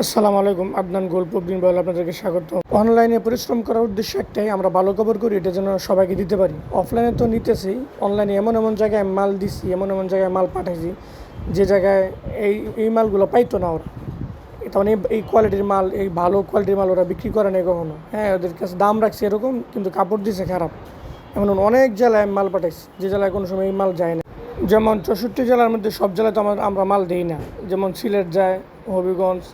আসসালামু আলাইকুম। আদনান গল্প বলে আপনাদেরকে স্বাগত। অনলাইনে পরিশ্রম করার উদ্দেশ্য একটাই, আমরা ভালো খবর করি, এটা যেন সবাইকে দিতে পারি। অফলাইনে তো নিতেছি, অনলাইনে এমন এমন জায়গায় মাল দিছি, এমন এমন জায়গায় মাল পাঠাইছি যে জায়গায় এই মালগুলো পাইতো না ওরা। এটা মানে এই কোয়ালিটির মাল, এই ভালো কোয়ালিটির মাল ওরা বিক্রি করে নেই কখনো। হ্যাঁ, ওদের কাছে দাম রাখছে এরকম, কিন্তু কাপড় দিছে খারাপ। এমন অনেক জেলায় মাল পাঠাইছি যে জেলায় কোনো সময় এই মাল যায় না। যেমন 64 জেলার মধ্যে সব জেলায় তো আমরা মাল দিই না। যেমন সিলেট যায়, হবিগঞ্জ,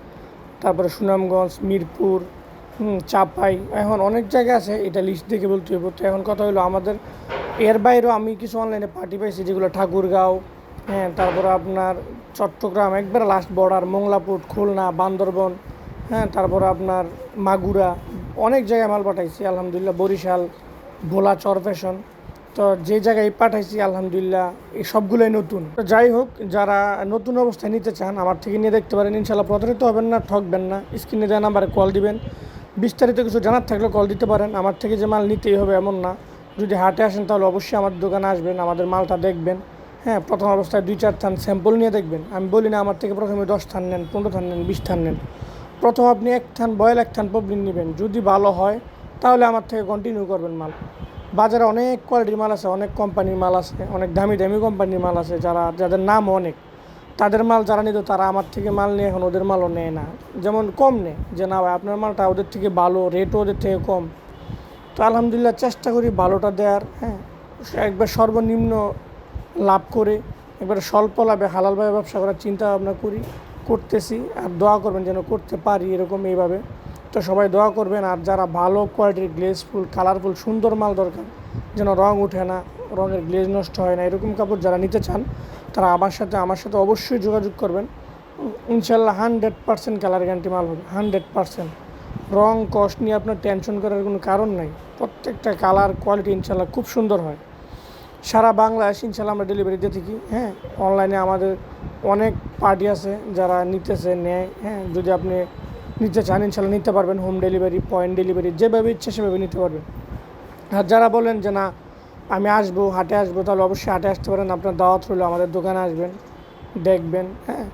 তারপরে সুনামগঞ্জ, মিরপুর, চাপাই, এখন অনেক জায়গা আছে, এটা লিস্ট দেখে বলতে হবে। তো এখন কথা হলো আমাদের এর বাইরেও আমি কিছু অনলাইনে পার্টি পাইছি যেগুলো ঠাকুরগাঁও, হ্যাঁ, তারপরে আপনার চট্টগ্রাম একবারে লাস্ট বর্ডার, মংলাপুর, খুলনা, বান্দরবন, হ্যাঁ, তারপরে আপনার মাগুরা, অনেক জায়গায় মাল পাঠাইছি আলহামদুলিল্লাহ, বরিশাল, ভোলা, চরফ্যাশন। তো যে জায়গায় পাঠাইছি আলহামদুলিল্লাহ এই সবগুলোই নতুন। তো যাই হোক, যারা নতুন অবস্থায় নিতে চান আমার থেকে নিয়ে দেখতে পারেন, ইনশাল্লাহ প্রতারিত হবেন না, ঠকবেন না। স্ক্রিনে দেওয়া নাম্বারে কল দিবেন, বিস্তারিত কিছু জানার থাকলে কল দিতে পারেন। আমার থেকে যে মাল নিতেই হবে এমন না। যদি হাটে আসেন তাহলে অবশ্যই আমাদের দোকানে আসবেন, আমাদের মালটা দেখবেন। হ্যাঁ, প্রথম অবস্থায় 2-4 থান স্যাম্পল নিয়ে দেখবেন। আমি বলি না আমার থেকে প্রথমে 10 থান নেন, 15 থান নেন, 20 থান নেন। প্রথম আপনি 1 থান বয়েল, 1 থান পবলিন নেবেন। যদি ভালো হয় তাহলে আমার থেকে কন্টিনিউ করবেন মাল। বাজারে অনেক কোয়ালিটির মাল আছে, অনেক কোম্পানির মাল আছে, অনেক দামি দামি কোম্পানির মাল আছে, যাদের নাম অনেক। তাদের মাল যারা নিত তারা আমার থেকে মাল নিয়ে এখন ওদের মালও নেয় না। যেমন কম নেয়, যে না ভাই আপনার মালটা ওদের থেকে ভালো, রেটও ওদের থেকে কম। তো আলহামদুলিল্লাহ চেষ্টা করি ভালোটা দেওয়ার। হ্যাঁ, একবার সর্বনিম্ন লাভ করে, একবারে স্বল্প লাভে হালালভাবে ব্যবসা করার চিন্তা ভাবনা করতেছি। আর দোয়া করবেন যেন করতে পারি এরকম এইভাবে। তো সবাই দোয়া করবেন। আর যারা ভালো কোয়ালিটির গ্লেজফুল, কালারফুল, সুন্দর মাল দরকার, যেন রং উঠে না, রঙের গ্লেজ নষ্ট হয় না, এরকম কাপড় যারা নিতে চান তারা আমার সাথে অবশ্যই যোগাযোগ করবেন। ইনশাল্লাহ 100% কালার গ্যারান্টি মাল হবে, 100%। রং কস্ট নিয়ে আপনার টেনশন করার কোনো কারণ নাই। প্রত্যেকটা কালার কোয়ালিটি ইনশাল্লাহ খুব সুন্দর হয়। সারা বাংলাদেশ ইনশাল্লাহ আমরা ডেলিভারি দিয়ে থাকি। হ্যাঁ, অনলাইনে আমাদের অনেক পার্টি আছে যারা নিতেছে, নেয়। হ্যাঁ, যদি আপনি নিতে চান ইনশাল্লাহ নিতে পারবেন, হোম ডেলিভারি, পয়েন্ট ডেলিভারি, যেভাবে ইচ্ছে সেভাবে নিতে পারবেন। আর যারা বলেন যে না আমি আসবো, হাটে আসবো, তাহলে অবশ্যই হাটে আসতে পারেন। আপনার দাওয়াত হলো, আমাদের দোকানে আসবেন, দেখবেন। হ্যাঁ,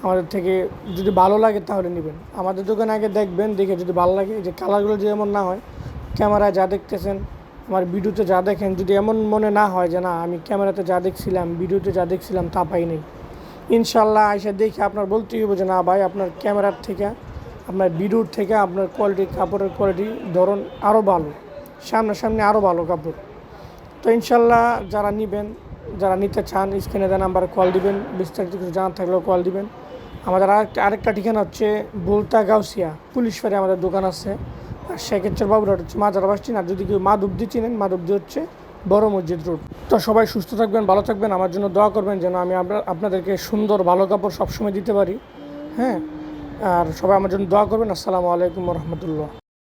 আমাদের থেকে যদি ভালো লাগে তাহলে নেবেন। আমাদের দোকানে আগে দেখবেন, দেখে যদি ভালো লাগে, যে কালারগুলো যেমন না হয়, ক্যামেরায় যা দেখতেছেন, আমার ভিডিওতে যা দেখেন, যদি এমন মনে না হয় যে না আমি ক্যামেরাতে যা দেখছিলাম, ভিডিওতে যা দেখছিলাম তা পাই নেই, ইনশাল্লাহ এসে দেখে আপনার বলতেই হবে যে না ভাই আপনার ক্যামেরার থেকে, আপনার ভিডিওর থেকে আপনার কোয়ালিটি, কাপড়ের কোয়ালিটি ধরুন আরও ভালো, সামনাসামনি আরও ভালো কাপড়। তো ইনশাল্লাহ যারা নেবেন, যারা নিতে চান স্ক্রিনে দেওয়া নাম্বারে কল দিবেন, বিস্তারিত কিছু জানার থাকলেও কল দিবেন। আমাদের আরেকটা ঠিকানা হচ্ছে বুলতা গাউসিয়া পুলিশ ফাঁড়ি, আমাদের দোকান আছে। আর শেখের বাবুরহাট হচ্ছে মাজার বাসটি। আর যদি কেউ মাধবদী চিনেন, মাধবদী হচ্ছে বড় মসজিদ রোড। তো সবাই সুস্থ থাকবেন, ভালো থাকবেন, আমার জন্য দোয়া করবেন যেন আমি আপনাদেরকে সুন্দর ভালো কাপড় সবসময় দিতে পারি। হ্যাঁ, আর সবাই আমার জন্য দোয়া করবেন। আসসালামু আলাইকুম রহমতুল্লাহ।